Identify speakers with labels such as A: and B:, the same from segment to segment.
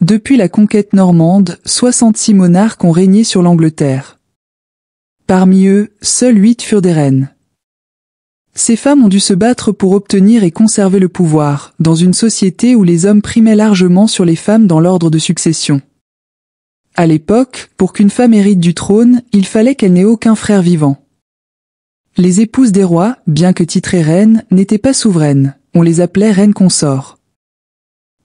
A: Depuis la conquête normande, 66 monarques ont régné sur l'Angleterre. Parmi eux, seules 8 furent des reines. Ces femmes ont dû se battre pour obtenir et conserver le pouvoir, dans une société où les hommes primaient largement sur les femmes dans l'ordre de succession. À l'époque, pour qu'une femme hérite du trône, il fallait qu'elle n'ait aucun frère vivant. Les épouses des rois, bien que titrées reines, n'étaient pas souveraines, on les appelait reines consorts.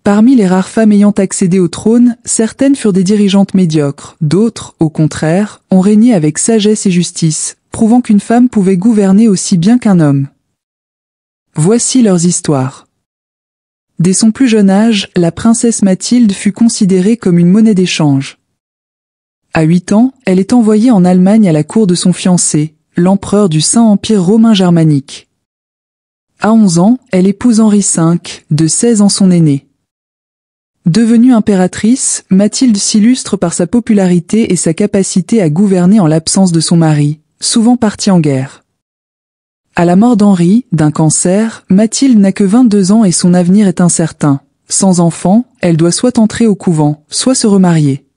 A: Parmi les rares femmes ayant accédé au trône, certaines furent des dirigeantes médiocres, d'autres, au contraire, ont régné avec sagesse et justice, prouvant qu'une femme pouvait gouverner aussi bien qu'un homme. Voici leurs histoires. Dès son plus jeune âge, la princesse Mathilde fut considérée comme une monnaie d'échange. À 8 ans, elle est envoyée en Allemagne à la cour de son fiancé, l'empereur du Saint-Empire romain germanique. À 11 ans, elle épouse Henri V, de 16 ans son aîné. Devenue impératrice, Mathilde s'illustre par sa popularité et sa capacité à gouverner en l'absence de son mari, souvent parti en guerre. À la mort d'Henri, d'un cancer, Mathilde n'a que 22 ans et son avenir est incertain. Sans enfant, elle doit soit entrer au couvent, soit se remarier.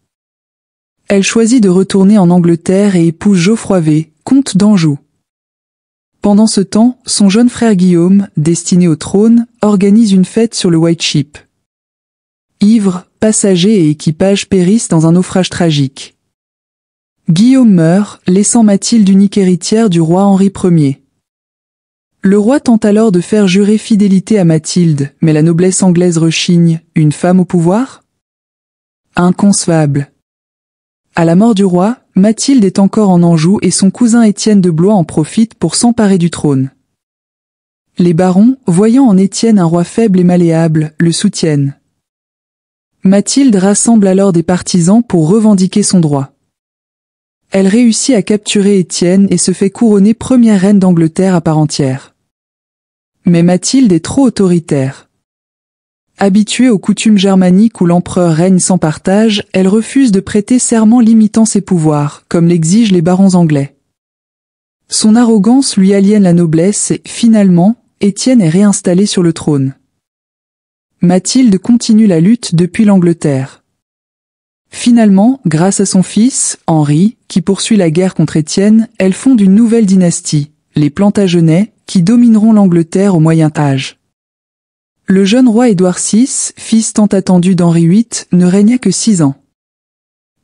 A: Elle choisit de retourner en Angleterre et épouse Geoffroy V, comte d'Anjou. Pendant ce temps, son jeune frère Guillaume, destiné au trône, organise une fête sur le White Ship. Ivres, passagers et équipage périssent dans un naufrage tragique. Guillaume meurt, laissant Mathilde unique héritière du roi Henri Ier. Le roi tente alors de faire jurer fidélité à Mathilde, mais la noblesse anglaise rechigne, une femme au pouvoir? Inconcevable. À la mort du roi, Mathilde est encore en Anjou et son cousin Étienne de Blois en profite pour s'emparer du trône. Les barons, voyant en Étienne un roi faible et malléable, le soutiennent. Mathilde rassemble alors des partisans pour revendiquer son droit. Elle réussit à capturer Étienne et se fait couronner première reine d'Angleterre à part entière. Mais Mathilde est trop autoritaire. Habituée aux coutumes germaniques où l'empereur règne sans partage, elle refuse de prêter serment limitant ses pouvoirs, comme l'exigent les barons anglais. Son arrogance lui aliène la noblesse et, finalement, Étienne est réinstallé sur le trône. Mathilde continue la lutte depuis l'Angleterre. Finalement, grâce à son fils, Henri, qui poursuit la guerre contre Étienne, elle fonde une nouvelle dynastie, les Plantagenets, qui domineront l'Angleterre au Moyen Âge. Le jeune roi Édouard VI, fils tant attendu d'Henri VIII, ne régna que 6 ans.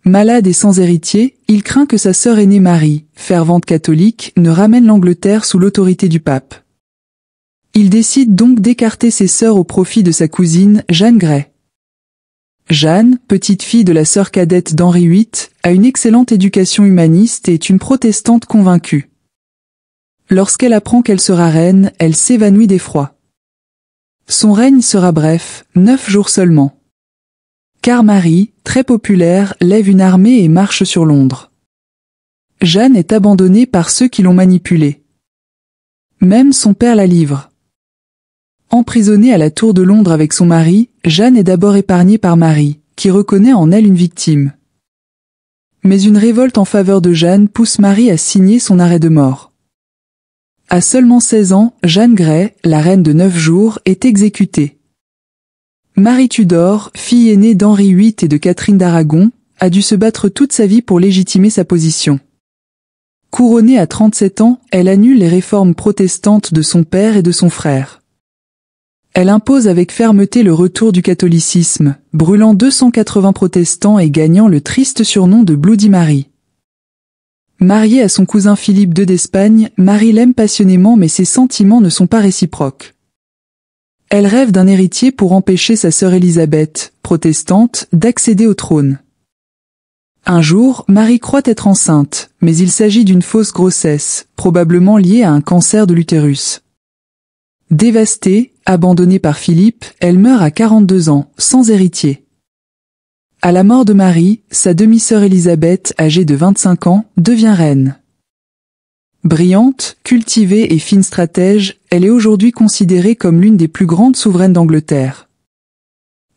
A: Malade et sans héritier, il craint que sa sœur aînée Marie, fervente catholique, ne ramène l'Angleterre sous l'autorité du pape. Il décide donc d'écarter ses sœurs au profit de sa cousine, Jeanne Grey. Jeanne, petite fille de la sœur cadette d'Henri VIII, a une excellente éducation humaniste et est une protestante convaincue. Lorsqu'elle apprend qu'elle sera reine, elle s'évanouit d'effroi. Son règne sera bref, 9 jours seulement. Car Marie, très populaire, lève une armée et marche sur Londres. Jeanne est abandonnée par ceux qui l'ont manipulée. Même son père la livre. Emprisonnée à la Tour de Londres avec son mari, Jeanne est d'abord épargnée par Marie, qui reconnaît en elle une victime. Mais une révolte en faveur de Jeanne pousse Marie à signer son arrêt de mort. À seulement 16 ans, Jeanne Grey, la reine de 9 jours, est exécutée. Marie Tudor, fille aînée d'Henri VIII et de Catherine d'Aragon, a dû se battre toute sa vie pour légitimer sa position. Couronnée à 37 ans, elle annule les réformes protestantes de son père et de son frère. Elle impose avec fermeté le retour du catholicisme, brûlant 280 protestants et gagnant le triste surnom de Bloody Mary. Mariée à son cousin Philippe II d'Espagne, Marie l'aime passionnément mais ses sentiments ne sont pas réciproques. Elle rêve d'un héritier pour empêcher sa sœur Élisabeth, protestante, d'accéder au trône. Un jour, Marie croit être enceinte, mais il s'agit d'une fausse grossesse, probablement liée à un cancer de l'utérus. Dévastée, abandonnée par Philippe, elle meurt à 42 ans, sans héritier. À la mort de Marie, sa demi-sœur Élisabeth, âgée de 25 ans, devient reine. Brillante, cultivée et fine stratège, elle est aujourd'hui considérée comme l'une des plus grandes souveraines d'Angleterre.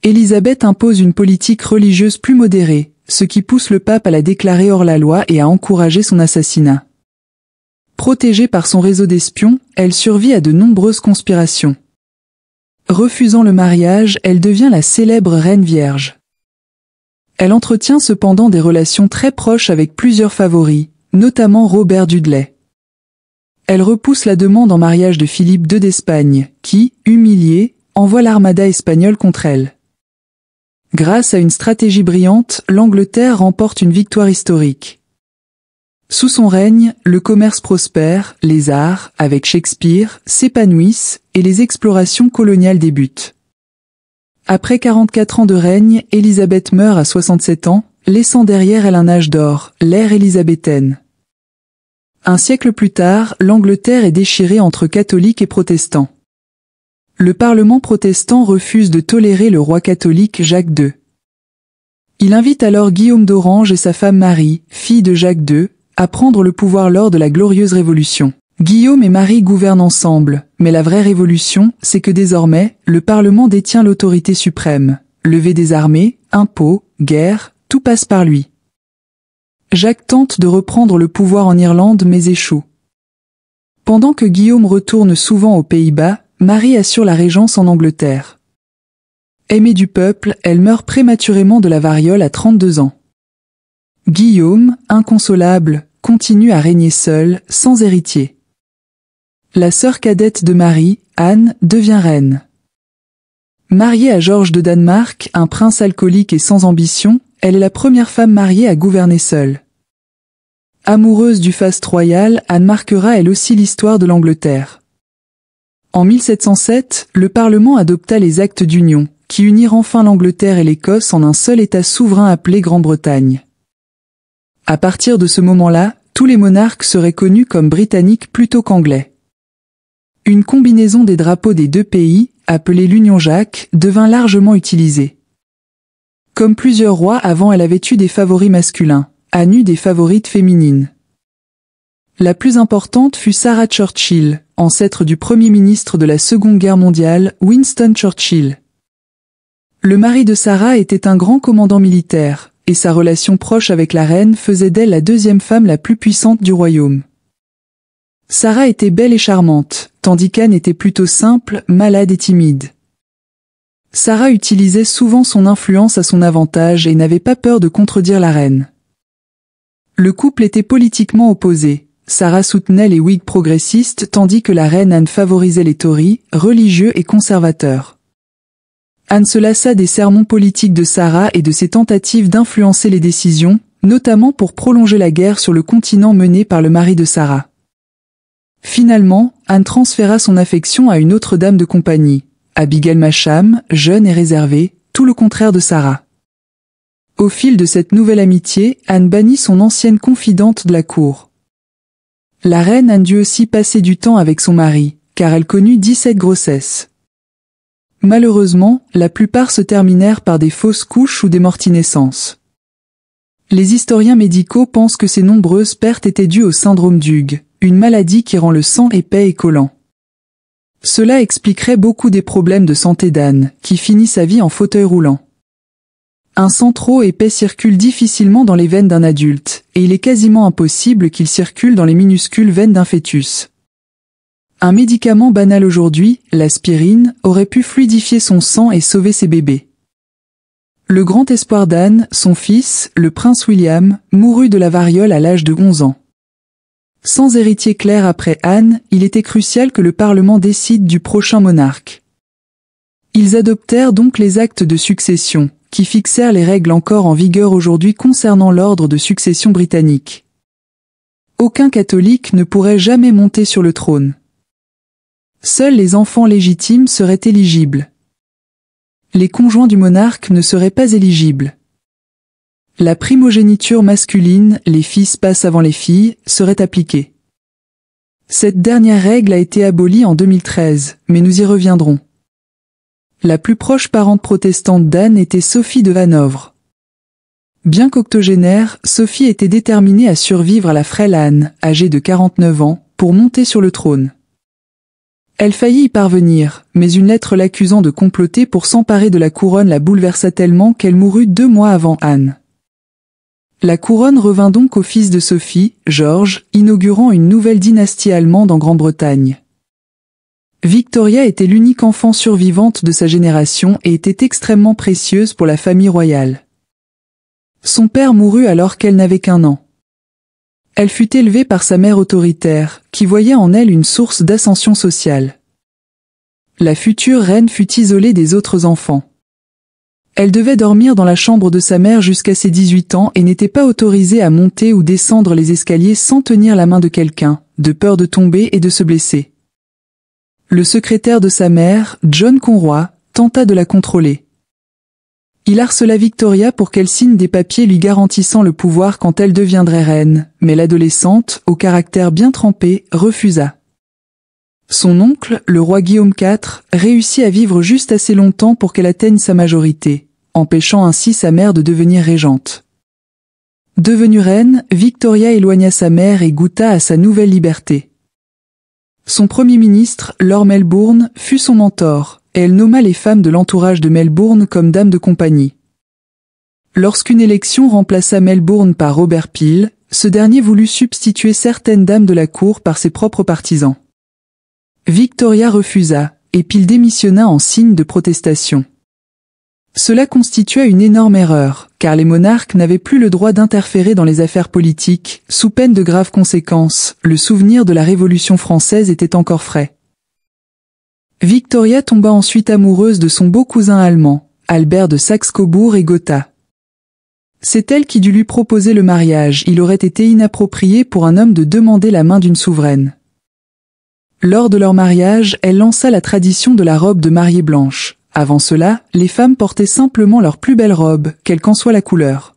A: Élisabeth impose une politique religieuse plus modérée, ce qui pousse le pape à la déclarer hors la loi et à encourager son assassinat. Protégée par son réseau d'espions, elle survit à de nombreuses conspirations. Refusant le mariage, elle devient la célèbre Reine Vierge. Elle entretient cependant des relations très proches avec plusieurs favoris, notamment Robert Dudley. Elle repousse la demande en mariage de Philippe II d'Espagne, qui, humilié, envoie l'armada espagnole contre elle. Grâce à une stratégie brillante, l'Angleterre remporte une victoire historique. Sous son règne, le commerce prospère, les arts, avec Shakespeare, s'épanouissent et les explorations coloniales débutent. Après 44 ans de règne, Élisabeth meurt à 67 ans, laissant derrière elle un âge d'or, l'ère élisabéthaine. Un siècle plus tard, l'Angleterre est déchirée entre catholiques et protestants. Le Parlement protestant refuse de tolérer le roi catholique Jacques II. Il invite alors Guillaume d'Orange et sa femme Marie, fille de Jacques II, à prendre le pouvoir lors de la Glorieuse Révolution. Guillaume et Marie gouvernent ensemble, mais la vraie révolution, c'est que désormais, le Parlement détient l'autorité suprême. Levée des armées, impôts, guerre, tout passe par lui. Jacques tente de reprendre le pouvoir en Irlande mais échoue. Pendant que Guillaume retourne souvent aux Pays-Bas, Marie assure la régence en Angleterre. Aimée du peuple, elle meurt prématurément de la variole à 32 ans. Guillaume, inconsolable, continue à régner seul, sans héritier. La sœur cadette de Marie, Anne, devient reine. Mariée à Georges de Danemark, un prince alcoolique et sans ambition, elle est la première femme mariée à gouverner seule. Amoureuse du faste royal, Anne marquera elle aussi l'histoire de l'Angleterre. En 1707, le Parlement adopta les Actes d'Union, qui unirent enfin l'Angleterre et l'Écosse en un seul État souverain appelé Grande-Bretagne. À partir de ce moment-là, tous les monarques seraient connus comme britanniques plutôt qu'anglais. Une combinaison des drapeaux des deux pays, appelée l'Union Jack, devint largement utilisée. Comme plusieurs rois avant, elle avait eu des favoris masculins, Anne eut des favorites féminines. La plus importante fut Sarah Churchill, ancêtre du Premier ministre de la Seconde Guerre mondiale, Winston Churchill. Le mari de Sarah était un grand commandant militaire, et sa relation proche avec la reine faisait d'elle la deuxième femme la plus puissante du royaume. Sarah était belle et charmante, tandis qu'Anne était plutôt simple, malade et timide. Sarah utilisait souvent son influence à son avantage et n'avait pas peur de contredire la reine. Le couple était politiquement opposé. Sarah soutenait les Whigs progressistes tandis que la reine Anne favorisait les Tories, religieux et conservateurs. Anne se lassa des sermons politiques de Sarah et de ses tentatives d'influencer les décisions, notamment pour prolonger la guerre sur le continent menée par le mari de Sarah. Finalement, Anne transféra son affection à une autre dame de compagnie, Abigail Masham, jeune et réservée, tout le contraire de Sarah. Au fil de cette nouvelle amitié, Anne bannit son ancienne confidente de la cour. La reine Anne dut aussi passer du temps avec son mari, car elle connut 17 grossesses. Malheureusement, la plupart se terminèrent par des fausses couches ou des mortinescences. Les historiens médicaux pensent que ces nombreuses pertes étaient dues au syndrome d'Hughes, une maladie qui rend le sang épais et collant. Cela expliquerait beaucoup des problèmes de santé d'Anne, qui finit sa vie en fauteuil roulant. Un sang trop épais circule difficilement dans les veines d'un adulte, et il est quasiment impossible qu'il circule dans les minuscules veines d'un fœtus. Un médicament banal aujourd'hui, l'aspirine, aurait pu fluidifier son sang et sauver ses bébés. Le grand espoir d'Anne, son fils, le prince William, mourut de la variole à l'âge de 11 ans. Sans héritier clair après Anne, il était crucial que le Parlement décide du prochain monarque. Ils adoptèrent donc les actes de succession, qui fixèrent les règles encore en vigueur aujourd'hui concernant l'ordre de succession britannique. Aucun catholique ne pourrait jamais monter sur le trône. Seuls les enfants légitimes seraient éligibles. Les conjoints du monarque ne seraient pas éligibles. La primogéniture masculine, les fils passent avant les filles, serait appliquée. Cette dernière règle a été abolie en 2013, mais nous y reviendrons. La plus proche parente protestante d'Anne était Sophie de Hanovre. Bien qu'octogénaire, Sophie était déterminée à survivre à la frêle Anne, âgée de 49 ans, pour monter sur le trône. Elle faillit y parvenir, mais une lettre l'accusant de comploter pour s'emparer de la couronne la bouleversa tellement qu'elle mourut 2 mois avant Anne. La couronne revint donc au fils de Sophie, Georges, inaugurant une nouvelle dynastie allemande en Grande-Bretagne. Victoria était l'unique enfant survivante de sa génération et était extrêmement précieuse pour la famille royale. Son père mourut alors qu'elle n'avait qu'1 an. Elle fut élevée par sa mère autoritaire, qui voyait en elle une source d'ascension sociale. La future reine fut isolée des autres enfants. Elle devait dormir dans la chambre de sa mère jusqu'à ses 18 ans et n'était pas autorisée à monter ou descendre les escaliers sans tenir la main de quelqu'un, de peur de tomber et de se blesser. Le secrétaire de sa mère, John Conroy, tenta de la contrôler. Il harcela Victoria pour qu'elle signe des papiers lui garantissant le pouvoir quand elle deviendrait reine, mais l'adolescente, au caractère bien trempé, refusa. Son oncle, le roi Guillaume IV, réussit à vivre juste assez longtemps pour qu'elle atteigne sa majorité, empêchant ainsi sa mère de devenir régente. Devenue reine, Victoria éloigna sa mère et goûta à sa nouvelle liberté. Son premier ministre, Lord Melbourne, fut son mentor, et elle nomma les femmes de l'entourage de Melbourne comme dames de compagnie. Lorsqu'une élection remplaça Melbourne par Robert Peel, ce dernier voulut substituer certaines dames de la cour par ses propres partisans. Victoria refusa, et Peel démissionna en signe de protestation. Cela constitua une énorme erreur, car les monarques n'avaient plus le droit d'interférer dans les affaires politiques, sous peine de graves conséquences. Le souvenir de la Révolution française était encore frais. Victoria tomba ensuite amoureuse de son beau cousin allemand, Albert de Saxe-Cobourg et Gotha. C'est elle qui dut lui proposer le mariage. Il aurait été inapproprié pour un homme de demander la main d'une souveraine. Lors de leur mariage, elle lança la tradition de la robe de mariée blanche. Avant cela, les femmes portaient simplement leur plus belle robe, quelle qu'en soit la couleur.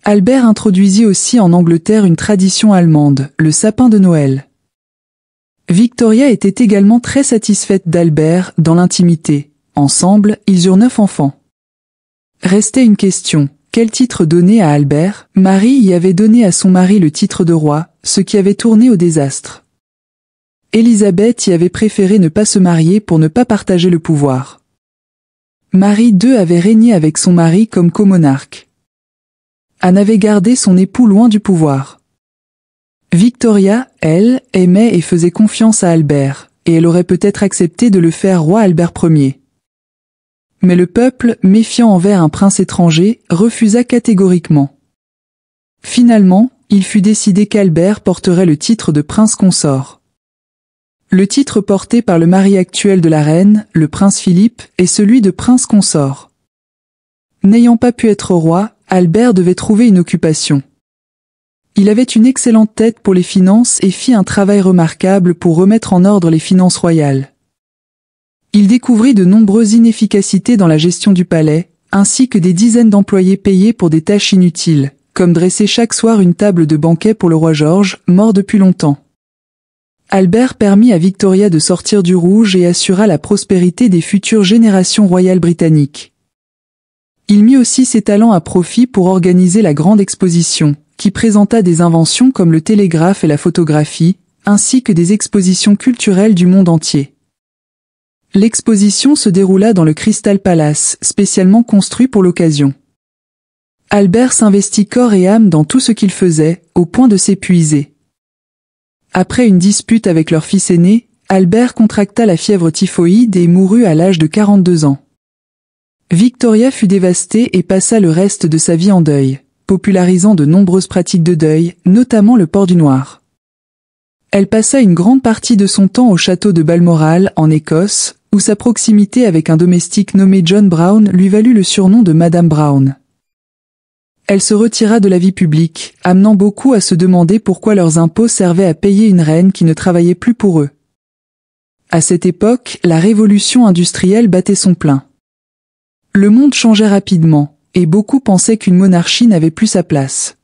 A: Albert introduisit aussi en Angleterre une tradition allemande, le sapin de Noël. Victoria était également très satisfaite d'Albert dans l'intimité. Ensemble, ils eurent 9 enfants. Restait une question, quel titre donner à Albert? Marie y avait donné à son mari le titre de roi, ce qui avait tourné au désastre. Élisabeth y avait préféré ne pas se marier pour ne pas partager le pouvoir. Marie II avait régné avec son mari comme comonarque. Anne avait gardé son époux loin du pouvoir. Victoria, elle, aimait et faisait confiance à Albert, et elle aurait peut-être accepté de le faire roi Albert Ier. Mais le peuple, méfiant envers un prince étranger, refusa catégoriquement. Finalement, il fut décidé qu'Albert porterait le titre de prince consort. Le titre porté par le mari actuel de la reine, le prince Philippe, est celui de prince consort. N'ayant pas pu être roi, Albert devait trouver une occupation. Il avait une excellente tête pour les finances et fit un travail remarquable pour remettre en ordre les finances royales. Il découvrit de nombreuses inefficacités dans la gestion du palais, ainsi que des dizaines d'employés payés pour des tâches inutiles, comme dresser chaque soir une table de banquet pour le roi George, mort depuis longtemps. Albert permit à Victoria de sortir du rouge et assura la prospérité des futures générations royales britanniques. Il mit aussi ses talents à profit pour organiser la grande exposition, qui présenta des inventions comme le télégraphe et la photographie, ainsi que des expositions culturelles du monde entier. L'exposition se déroula dans le Crystal Palace, spécialement construit pour l'occasion. Albert s'investit corps et âme dans tout ce qu'il faisait, au point de s'épuiser. Après une dispute avec leur fils aîné, Albert contracta la fièvre typhoïde et mourut à l'âge de 42 ans. Victoria fut dévastée et passa le reste de sa vie en deuil, popularisant de nombreuses pratiques de deuil, notamment le port du noir. Elle passa une grande partie de son temps au château de Balmoral, en Écosse, où sa proximité avec un domestique nommé John Brown lui valut le surnom de Madame Brown. Elle se retira de la vie publique, amenant beaucoup à se demander pourquoi leurs impôts servaient à payer une reine qui ne travaillait plus pour eux. À cette époque, la révolution industrielle battait son plein. Le monde changeait rapidement, et beaucoup pensaient qu'une monarchie n'avait plus sa place.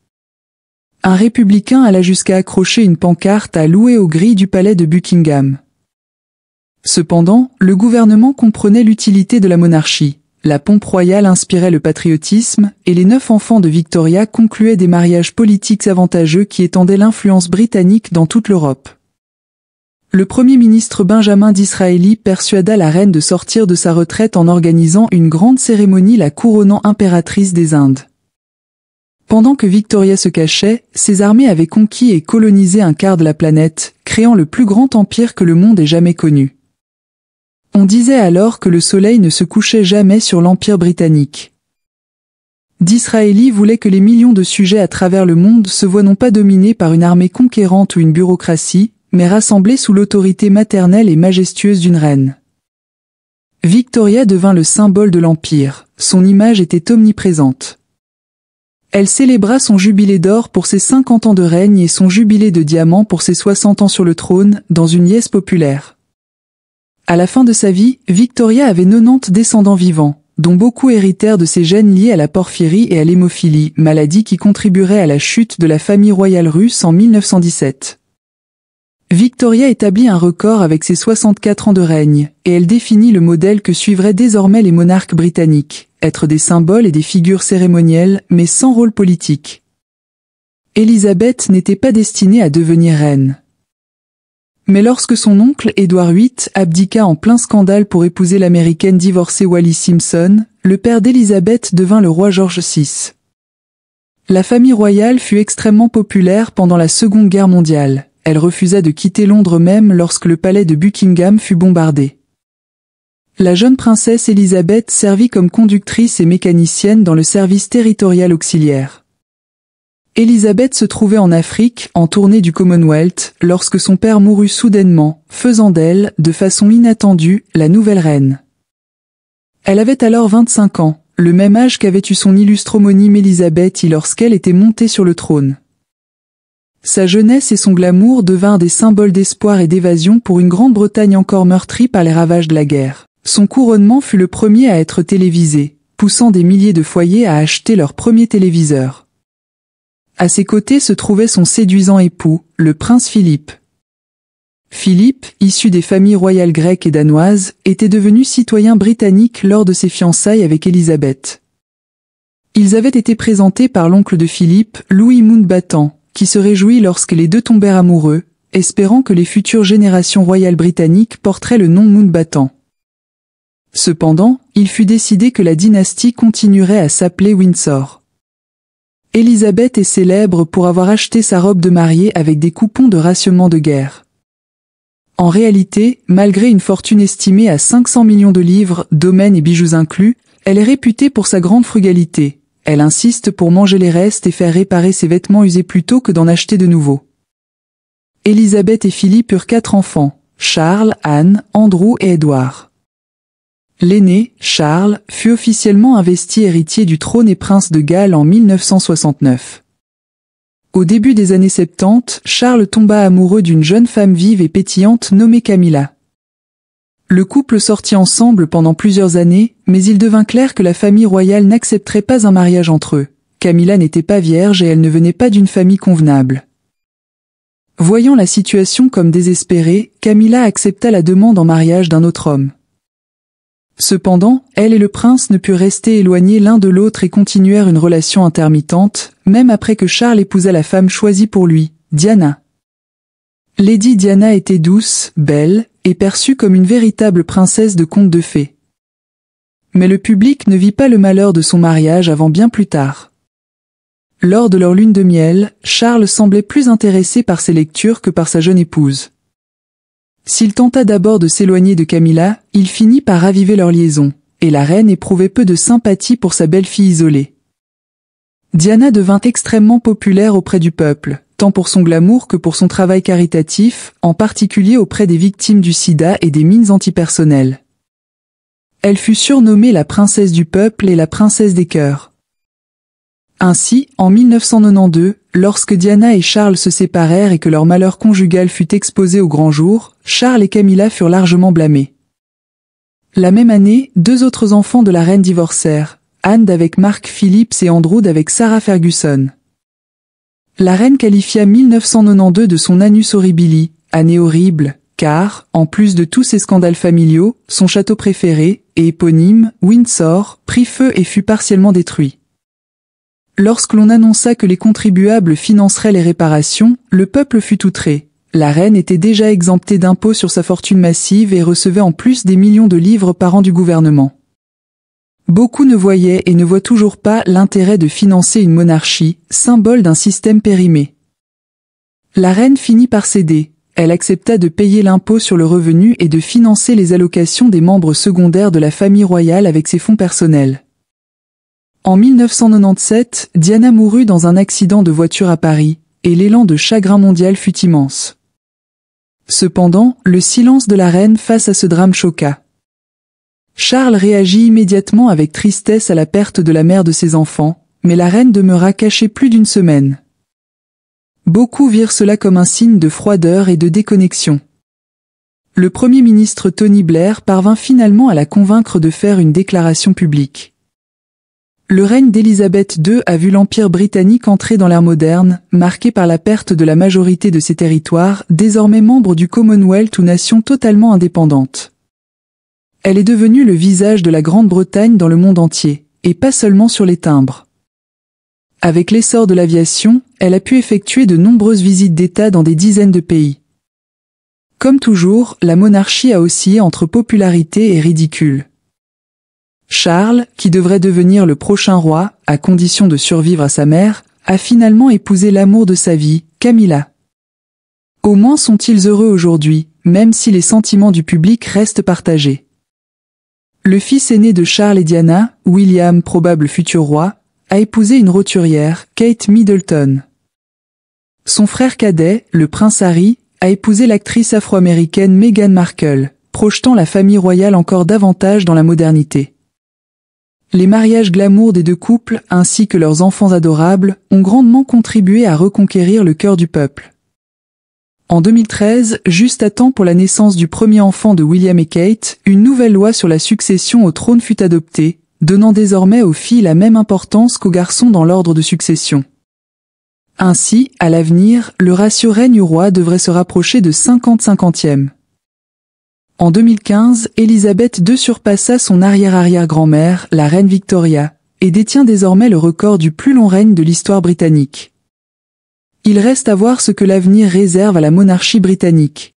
A: Un républicain alla jusqu'à accrocher une pancarte à louer aux grilles du palais de Buckingham. Cependant, le gouvernement comprenait l'utilité de la monarchie. La pompe royale inspirait le patriotisme, et les 9 enfants de Victoria concluaient des mariages politiques avantageux qui étendaient l'influence britannique dans toute l'Europe. Le Premier ministre Benjamin Disraeli persuada la reine de sortir de sa retraite en organisant une grande cérémonie la couronnant impératrice des Indes. Pendant que Victoria se cachait, ses armées avaient conquis et colonisé un quart de la planète, créant le plus grand empire que le monde ait jamais connu. On disait alors que le soleil ne se couchait jamais sur l'Empire britannique. Disraeli voulait que les millions de sujets à travers le monde se voient non pas dominés par une armée conquérante ou une bureaucratie, mais rassemblés sous l'autorité maternelle et majestueuse d'une reine. Victoria devint le symbole de l'Empire, son image était omniprésente. Elle célébra son jubilé d'or pour ses 50 ans de règne et son jubilé de diamant pour ses 60 ans sur le trône, dans une liesse populaire. À la fin de sa vie, Victoria avait 90 descendants vivants, dont beaucoup héritèrent de ses gènes liés à la porphyrie et à l'hémophilie, maladie qui contribuerait à la chute de la famille royale russe en 1917. Victoria établit un record avec ses 64 ans de règne, et elle définit le modèle que suivraient désormais les monarques britanniques, être des symboles et des figures cérémonielles, mais sans rôle politique. Élisabeth n'était pas destinée à devenir reine. Mais lorsque son oncle Édouard VIII abdiqua en plein scandale pour épouser l'américaine divorcée Wallis Simpson, le père d'Élisabeth devint le roi George VI. La famille royale fut extrêmement populaire pendant la Seconde Guerre mondiale. Elle refusa de quitter Londres même lorsque le palais de Buckingham fut bombardé. La jeune princesse Élisabeth servit comme conductrice et mécanicienne dans le service territorial auxiliaire. Élisabeth se trouvait en Afrique, en tournée du Commonwealth, lorsque son père mourut soudainement, faisant d'elle, de façon inattendue, la nouvelle reine. Elle avait alors 25 ans, le même âge qu'avait eu son illustre homonyme Élisabeth I lorsqu'elle était montée sur le trône. Sa jeunesse et son glamour devinrent des symboles d'espoir et d'évasion pour une Grande-Bretagne encore meurtrie par les ravages de la guerre. Son couronnement fut le premier à être télévisé, poussant des milliers de foyers à acheter leur premier téléviseur. À ses côtés se trouvait son séduisant époux, le prince Philippe. Philippe, issu des familles royales grecques et danoises, était devenu citoyen britannique lors de ses fiançailles avec Élisabeth. Ils avaient été présentés par l'oncle de Philippe, Louis Mountbatten, qui se réjouit lorsque les deux tombèrent amoureux, espérant que les futures générations royales britanniques porteraient le nom Mountbatten. Cependant, il fut décidé que la dynastie continuerait à s'appeler Windsor. Élisabeth est célèbre pour avoir acheté sa robe de mariée avec des coupons de rationnement de guerre. En réalité, malgré une fortune estimée à 500 millions de livres, domaines et bijoux inclus, elle est réputée pour sa grande frugalité. Elle insiste pour manger les restes et faire réparer ses vêtements usés plutôt que d'en acheter de nouveaux. Élisabeth et Philippe eurent 4 enfants, Charles, Anne, Andrew et Édouard. L'aîné, Charles, fut officiellement investi héritier du trône et prince de Galles en 1969. Au début des années 70, Charles tomba amoureux d'une jeune femme vive et pétillante nommée Camilla. Le couple sortit ensemble pendant plusieurs années, mais il devint clair que la famille royale n'accepterait pas un mariage entre eux. Camilla n'était pas vierge et elle ne venait pas d'une famille convenable. Voyant la situation comme désespérée, Camilla accepta la demande en mariage d'un autre homme. Cependant, elle et le prince ne purent rester éloignés l'un de l'autre et continuèrent une relation intermittente, même après que Charles épousa la femme choisie pour lui, Diana. Lady Diana était douce, belle, et perçue comme une véritable princesse de conte de fées. Mais le public ne vit pas le malheur de son mariage avant bien plus tard. Lors de leur lune de miel, Charles semblait plus intéressé par ses lectures que par sa jeune épouse. S'il tenta d'abord de s'éloigner de Camilla, il finit par raviver leur liaison, et la reine éprouvait peu de sympathie pour sa belle-fille isolée. Diana devint extrêmement populaire auprès du peuple, tant pour son glamour que pour son travail caritatif, en particulier auprès des victimes du sida et des mines antipersonnelles. Elle fut surnommée la princesse du peuple et la princesse des cœurs. Ainsi, en 1992, lorsque Diana et Charles se séparèrent et que leur malheur conjugal fut exposé au grand jour, Charles et Camilla furent largement blâmés. La même année, 2 autres enfants de la reine divorcèrent, Anne avec Mark Phillips et Andrew avec Sarah Ferguson. La reine qualifia 1992 de son annus horribili, année horrible, car, en plus de tous ses scandales familiaux, son château préféré, et éponyme, Windsor, prit feu et fut partiellement détruit. Lorsque l'on annonça que les contribuables financeraient les réparations, le peuple fut outré. La reine était déjà exemptée d'impôts sur sa fortune massive et recevait en plus des millions de livres par an du gouvernement. Beaucoup ne voyaient et ne voient toujours pas l'intérêt de financer une monarchie, symbole d'un système périmé. La reine finit par céder. Elle accepta de payer l'impôt sur le revenu et de financer les allocations des membres secondaires de la famille royale avec ses fonds personnels. En 1997, Diana mourut dans un accident de voiture à Paris, et l'élan de chagrin mondial fut immense. Cependant, le silence de la reine face à ce drame choqua. Charles réagit immédiatement avec tristesse à la perte de la mère de ses enfants, mais la reine demeura cachée plus d'une semaine. Beaucoup virent cela comme un signe de froideur et de déconnexion. Le Premier ministre Tony Blair parvint finalement à la convaincre de faire une déclaration publique. Le règne d'Élisabeth II a vu l'Empire britannique entrer dans l'ère moderne, marqué par la perte de la majorité de ses territoires, désormais membres du Commonwealth ou nation totalement indépendante. Elle est devenue le visage de la Grande-Bretagne dans le monde entier, et pas seulement sur les timbres. Avec l'essor de l'aviation, elle a pu effectuer de nombreuses visites d'État dans des dizaines de pays. Comme toujours, la monarchie a oscillé entre popularité et ridicule. Charles, qui devrait devenir le prochain roi, à condition de survivre à sa mère, a finalement épousé l'amour de sa vie, Camilla. Au moins sont-ils heureux aujourd'hui, même si les sentiments du public restent partagés. Le fils aîné de Charles et Diana, William, probable futur roi, a épousé une roturière, Kate Middleton. Son frère cadet, le prince Harry, a épousé l'actrice afro-américaine Meghan Markle, projetant la famille royale encore davantage dans la modernité. Les mariages glamour des deux couples, ainsi que leurs enfants adorables, ont grandement contribué à reconquérir le cœur du peuple. En 2013, juste à temps pour la naissance du premier enfant de William et Kate, une nouvelle loi sur la succession au trône fut adoptée, donnant désormais aux filles la même importance qu'aux garçons dans l'ordre de succession. Ainsi, à l'avenir, le ratio règne-roi devrait se rapprocher de 50-50e. En 2015, Élisabeth II surpassa son arrière-arrière-grand-mère, la reine Victoria, et détient désormais le record du plus long règne de l'histoire britannique. Il reste à voir ce que l'avenir réserve à la monarchie britannique.